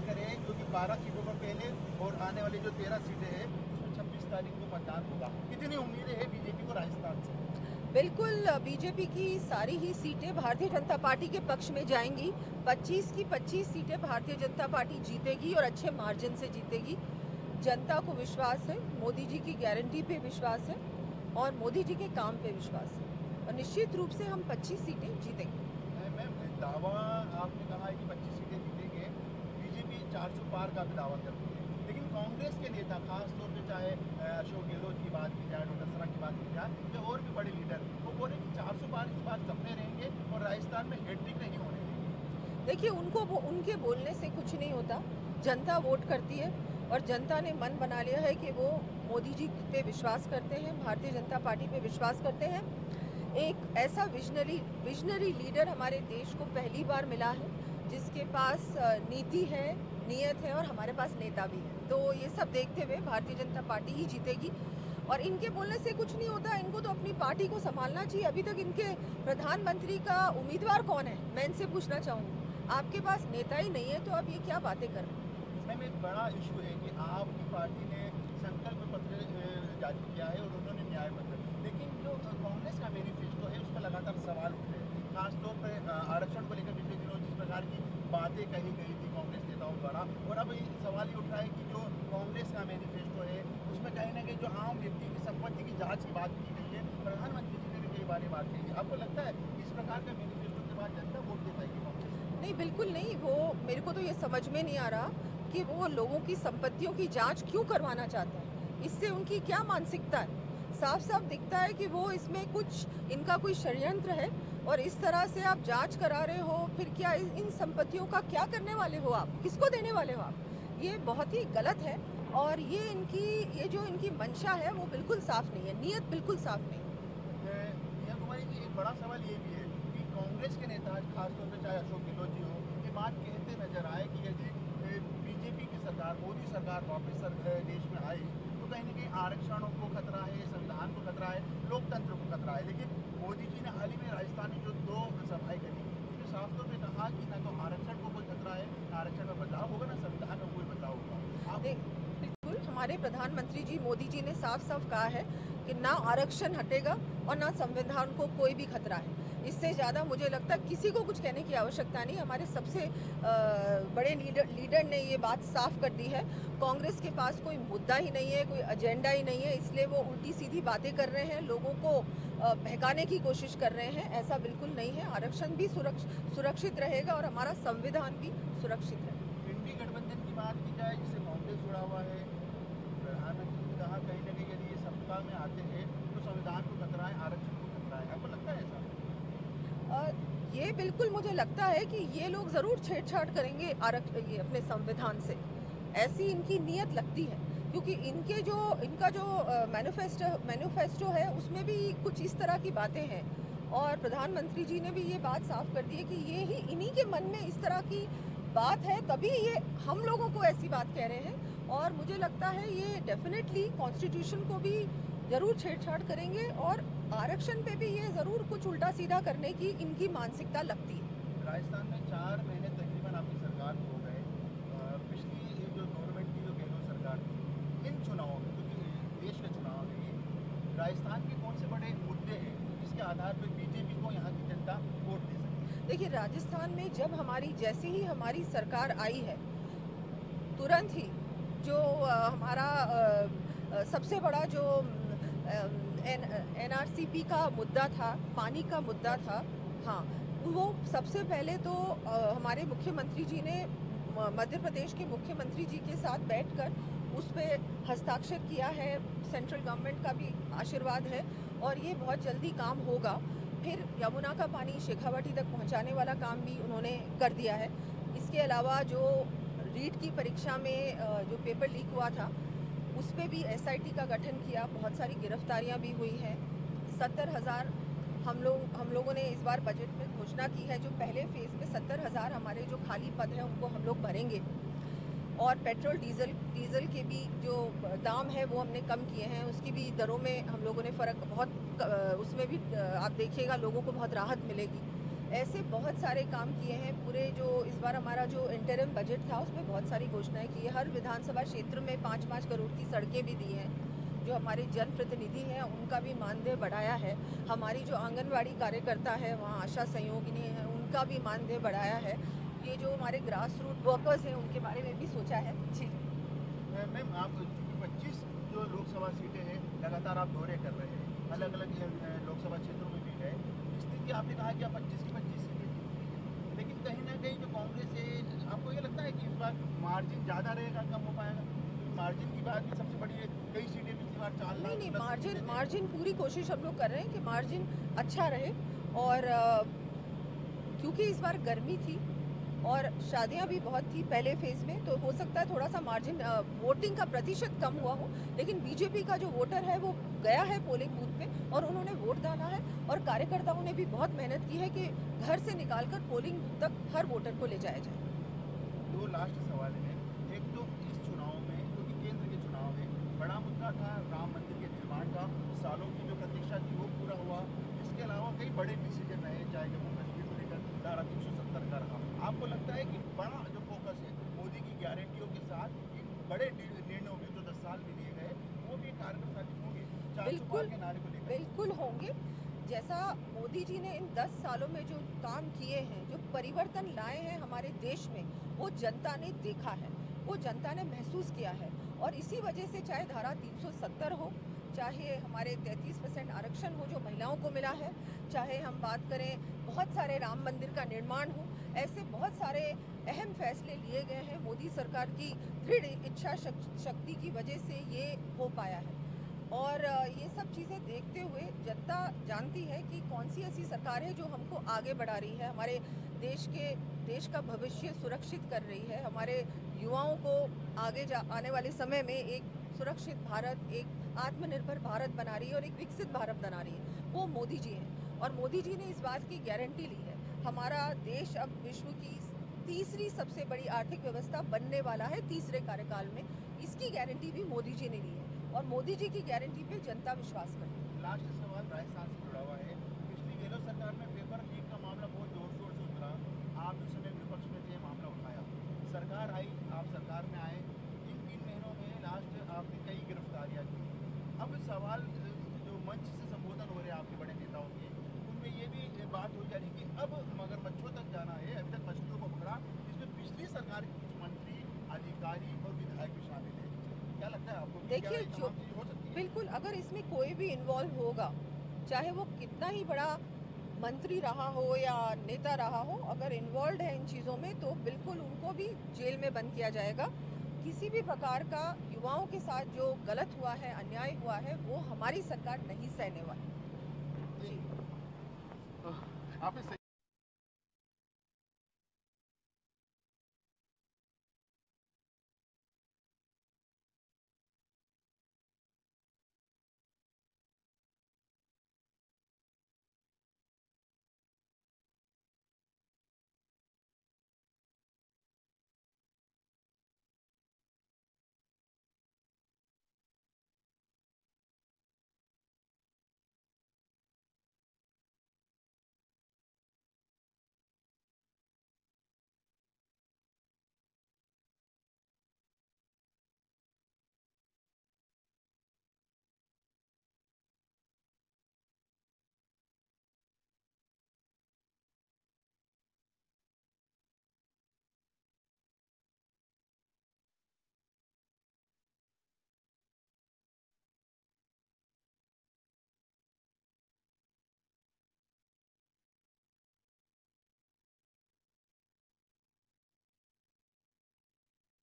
करें, क्योंकि 12 सीटों पर पहले और आने वाली जो 13 सीटें हैं उसमें 26 तारीख को मतदान होगा। कितनी उम्मीदें हैं बीजेपी को राजस्थान से? बिल्कुल बीजेपी की सारी ही सीटें भारतीय जनता पार्टी के पक्ष में जाएंगी। 25 की 25 सीटें भारतीय जनता पार्टी जीतेगी और अच्छे मार्जिन से जीतेगी। जनता को विश्वास है, मोदी जी की गारंटी पे विश्वास है और मोदी जी के काम पे विश्वास है और निश्चित रूप से हम 25 सीटें जीतेंगे। मैम, दावा आपने कहा है कि 25 सीटें जीतेंगे, बीजेपी 400 पार का भी दावा करती है, लेकिन कांग्रेस के नेता खास तौर पे चाहे अशोक गहलोत की बात की जाए, डॉक्टर सराफ की बात की जाए या और भी बड़े लीडर, वो बोले कि 400 पार इस बार सपने रहेंगे और राजस्थान में हैट्रिक नहीं होने देंगे। देखिए उनके बोलने से कुछ नहीं होता। जनता वोट करती है और जनता ने मन बना लिया है कि वो मोदी जी पे विश्वास करते हैं, भारतीय जनता पार्टी पे विश्वास करते हैं। एक ऐसा विजनरी लीडर हमारे देश को पहली बार मिला है जिसके पास नीति है, नियत है और हमारे पास नेता भी है। तो ये सब देखते हुए भारतीय जनता पार्टी ही जीतेगी और इनके बोलने से कुछ नहीं होता। इनको तो अपनी पार्टी को संभालना चाहिए। अभी तक इनके प्रधानमंत्री का उम्मीदवार कौन है, मैं इनसे पूछना चाहूँगी। आपके पास नेता ही नहीं है तो आप ये क्या बातें कर रहे हैं? मैम, एक बड़ा इशू है कि आपकी पार्टी ने संकल्प पत्र जारी किया है और उन्होंने न्याय पत्र, लेकिन जो कांग्रेस का मैनिफेस्टो है उस पर लगातार सवाल उठ रहे हैं, खासतौर पर आरक्षण को लेकर पिछले दिनों जिस प्रकार की बातें कही गई थी कांग्रेस नेताओं द्वारा, और अब ये सवाल ये उठ रहा है कि जो कांग्रेस का मैनिफेस्टो है उसमें कहीं ना कहीं जो आम व्यक्ति की संपत्ति की जाँच की बात की गई है, प्रधानमंत्री जी ने भी कई बार ये बात कही है। आपको लगता है इस प्रकार का मैनिफेस्टो के बाद जनता वोट दे पाएगी कांग्रेस? नहीं, बिल्कुल नहीं। वो मेरे को तो ये समझ में नहीं आ रहा कि वो लोगों की संपत्तियों की जांच क्यों करवाना चाहते हैं। इससे उनकी क्या मानसिकता है? साफ साफ दिखता है कि वो इसमें कुछ इनका कोई षड्यंत्र है और इस तरह से आप जांच करा रहे हो। फिर क्या इन संपत्तियों का क्या करने वाले हो आप, किसको देने वाले हो आप? ये बहुत ही गलत है और ये जो इनकी मंशा है वो बिल्कुल साफ नहीं है, नीयत बिल्कुल साफ नहीं है। प्रिया कुमारी जी, एक बड़ा सवाल ये भी है कि कांग्रेस के नेता खासतौर पर चाहे अशोक गहलोत जी हो, ये बात कहते नजर आए कि यदि बीजेपी की सरकार, मोदी सरकार वापस देश में आई तो कहीं ना कहीं आरक्षणों को खतरा है, संविधान को खतरा है, लोकतंत्र को खतरा है। लेकिन मोदी जी ने हाल ही में राजस्थान में जो 2 सभाएं करी उसमें साफ तौर पर कहा कि ना तो आरक्षण को कोई खतरा है, ना आरक्षण में बदलाव होगा, ना संविधान में कोई बदलाव होगा। आप बिल्कुल, हमारे प्रधानमंत्री जी मोदी जी ने साफ साफ कहा है कि ना आरक्षण हटेगा और ना संविधान को कोई भी खतरा है। इससे ज़्यादा मुझे लगता है किसी को कुछ कहने की आवश्यकता नहीं। हमारे सबसे बड़े लीडर ने ये बात साफ कर दी है। कांग्रेस के पास कोई मुद्दा ही नहीं है, कोई एजेंडा ही नहीं है, इसलिए वो उल्टी सीधी बातें कर रहे हैं, लोगों को बहकाने की कोशिश कर रहे हैं। ऐसा बिल्कुल नहीं है। आरक्षण भी सुरक्षित रहेगा और हमारा संविधान भी सुरक्षित रहेगा। इंडी गठबंधन की बात की जाए जिससे कांग्रेस जुड़ा हुआ है, प्रधानमंत्री ने कहा कहीं ना कहीं यदि ये सत्ता में आते हैं तो संविधान को खतरा है, आरक्षण को खतरा है। आपको लगता है ऐसा? ये बिल्कुल मुझे लगता है कि ये लोग ज़रूर छेड़छाड़ करेंगे ये अपने संविधान से। ऐसी इनकी नीयत लगती है क्योंकि इनका जो मैनिफेस्टो है उसमें भी कुछ इस तरह की बातें हैं और प्रधानमंत्री जी ने भी ये बात साफ कर दी है कि ये ही इन्हीं के मन में इस तरह की बात है, तभी ये हम लोगों को ऐसी बात कह रहे हैं। और मुझे लगता है ये डेफिनेटली कॉन्स्टिट्यूशन को भी ज़रूर छेड़छाड़ करेंगे और आरक्षण पे भी ये ज़रूर कुछ उल्टा सीधा करने की इनकी मानसिकता लगती है। राजस्थान में 4 महीने तकरीबन आपकी सरकार को हो गए। पिछली जो गवर्नमेंट की, जो गहलोत सरकार थी, इन चुनावों में, क्योंकि देश के चुनाव में राजस्थान के कौन से बड़े मुद्दे हैं जिसके आधार पर बीजेपी को यहाँ की जनता वोट दे सकती है? देखिए, राजस्थान में जब जैसे ही हमारी सरकार आई है तुरंत ही जो हमारा सबसे बड़ा जो एनआरसीपी का मुद्दा था, पानी का मुद्दा था, हाँ, वो सबसे पहले तो हमारे मुख्यमंत्री जी ने मध्य प्रदेश के मुख्यमंत्री जी के साथ बैठकर उस पर हस्ताक्षर किया है। सेंट्रल गवर्नमेंट का भी आशीर्वाद है और ये बहुत जल्दी काम होगा। फिर यमुना का पानी शेखावाटी तक पहुंचाने वाला काम भी उन्होंने कर दिया है। इसके अलावा जो रीट की परीक्षा में जो पेपर लीक हुआ था उस पर भी एसआईटी का गठन किया, बहुत सारी गिरफ्तारियां भी हुई हैं। 70,000 हम लोगों ने इस बार बजट में घोषणा की है। जो पहले फेज़ में 70,000 हमारे जो खाली पद हैं उनको हम लोग भरेंगे और पेट्रोल डीजल के भी जो दाम है वो हमने कम किए हैं, उसकी भी दरों में हम लोगों ने फ़र्क बहुत उसमें भी आप देखिएगा लोगों को बहुत राहत मिलेगी। ऐसे बहुत सारे काम किए हैं। पूरे जो इस बार हमारा जो इंटरिम बजट था उसमें बहुत सारी घोषणाएं की है। हर विधानसभा क्षेत्र में 5-5 करोड़ की सड़कें भी दी हैं। जो हमारे जनप्रतिनिधि हैं उनका भी मानदेय बढ़ाया है। हमारी जो आंगनवाड़ी कार्यकर्ता है, वहाँ आशा सहयोगिनी है, उनका भी मानदेय बढ़ाया है। ये जो हमारे ग्रास रूट वर्कर्स हैं उनके बारे में भी सोचा है। जी मैम, आप चूँकि 25 जो लोकसभा सीटें हैं लगातार आप दौरे कर रहे हैं, अलग अलग लोकसभा क्षेत्रों में भी गए। स्थिति आपने कहा कि आप 25 की 25 सीटें जीती हैं, लेकिन कहीं ना कहीं जो कांग्रेस है, आपको ये लगता है कि इस बार मार्जिन ज़्यादा रहेगा, कम हो पाएगा? मार्जिन की बात भी सबसे बड़ी है, कई सीटें पिछली बार 4 लाख नहीं, मार्जिन पूरी कोशिश हम लोग कर रहे हैं कि मार्जिन अच्छा रहे। और क्योंकि इस बार गर्मी थी और शादियां भी बहुत थी पहले फेज में, तो हो सकता है थोड़ा सा मार्जिन वोटिंग का प्रतिशत कम हुआ हो। लेकिन बीजेपी का जो वोटर है वो गया है पोलिंग बूथ पे और उन्होंने वोट डाला है। और कार्यकर्ताओं ने भी बहुत मेहनत की है कि घर से निकालकर पोलिंग बूथ तक हर वोटर को ले जाया जाए। दो लास्ट सवाल है। एक तो इस चुनाव में, क्योंकि केंद्र के चुनाव है, बड़ा मुद्दा था राम मंदिर के निर्माण का, सालों की जो प्रतीक्षा थी वो पूरा हुआ। इसके अलावा कई बड़े डिसीजन रहे, चाहे जम्मू कश्मीर को लेकर धारा 370 का रहा। आपको लगता है कि बड़ा जो फोकस है मोदी की गारंटियों के साथ इन बड़े निर्णयों में जो 10 साल में लिए गए वो भी कारगर साबित होंगे? 400 पार के नारे को लेकर बिल्कुल होंगे। जैसा मोदी जी ने इन 10 सालों में जो काम किए हैं, जो परिवर्तन लाए हैं हमारे देश में, वो जनता ने देखा है, वो जनता ने महसूस किया है। और इसी वजह से चाहे धारा 370 हो, चाहे हमारे 33% आरक्षण हो जो महिलाओं को मिला है, चाहे हम बात करें बहुत सारे राम मंदिर का निर्माण हो, ऐसे बहुत सारे अहम फैसले लिए गए हैं। मोदी सरकार की दृढ़ इच्छा शक्ति की वजह से ये हो पाया है। और ये सब चीज़ें देखते हुए जनता जानती है कि कौन सी ऐसी सरकार है जो हमको आगे बढ़ा रही है, हमारे देश का भविष्य सुरक्षित कर रही है, हमारे युवाओं को आने वाले समय में एक सुरक्षित भारत, एक आत्मनिर्भर भारत बना रही है और एक विकसित भारत बना रही है। वो मोदी जी हैं और मोदी जी ने इस बात की गारंटी ली है। हमारा देश अब विश्व की तीसरी सबसे बड़ी आर्थिक व्यवस्था बनने वाला है तीसरे कार्यकाल में। इसकी गारंटी भी मोदी जी ने ली है और मोदी जी की गारंटी पे जनता विश्वास करती है। लास्ट सवाल राजस्थान से जुड़ा हुआ है। पिछली गहलोत सरकार में पेपर लीक का मामला बहुत जोर शोर से उतरा। आप उस समय विपक्ष में थे, मामला उठाया। सरकार आई, आप सरकार में आए, इन 3 महीनों में लास्ट आपने कई गिरफ्तारियां की। अब सवाल जो मंच से संबोधन हो रहे हैं आपके बड़े नेताओं के, उनमें ये भी बात हो जा रही कि अब मगरमच्छों तक जाना है। अभी तक मछलियों को पकड़ा, इसमें पिछली सरकार के कुछ मंत्री, अधिकारी और विधायक भी शामिल हैं। क्या लगता है आपको? देखिए, जो हो सकती है? बिल्कुल, अगर इसमें कोई भी इन्वॉल्व होगा, चाहे वो कितना ही बड़ा मंत्री रहा हो या नेता रहा हो, अगर इन्वॉल्व है इन चीज़ों में तो बिल्कुल उनको भी जेल में बंद किया जाएगा। किसी भी प्रकार का युवाओं के साथ जो गलत हुआ है, अन्याय हुआ है, वो हमारी सरकार नहीं सहने वाली। जी। आपने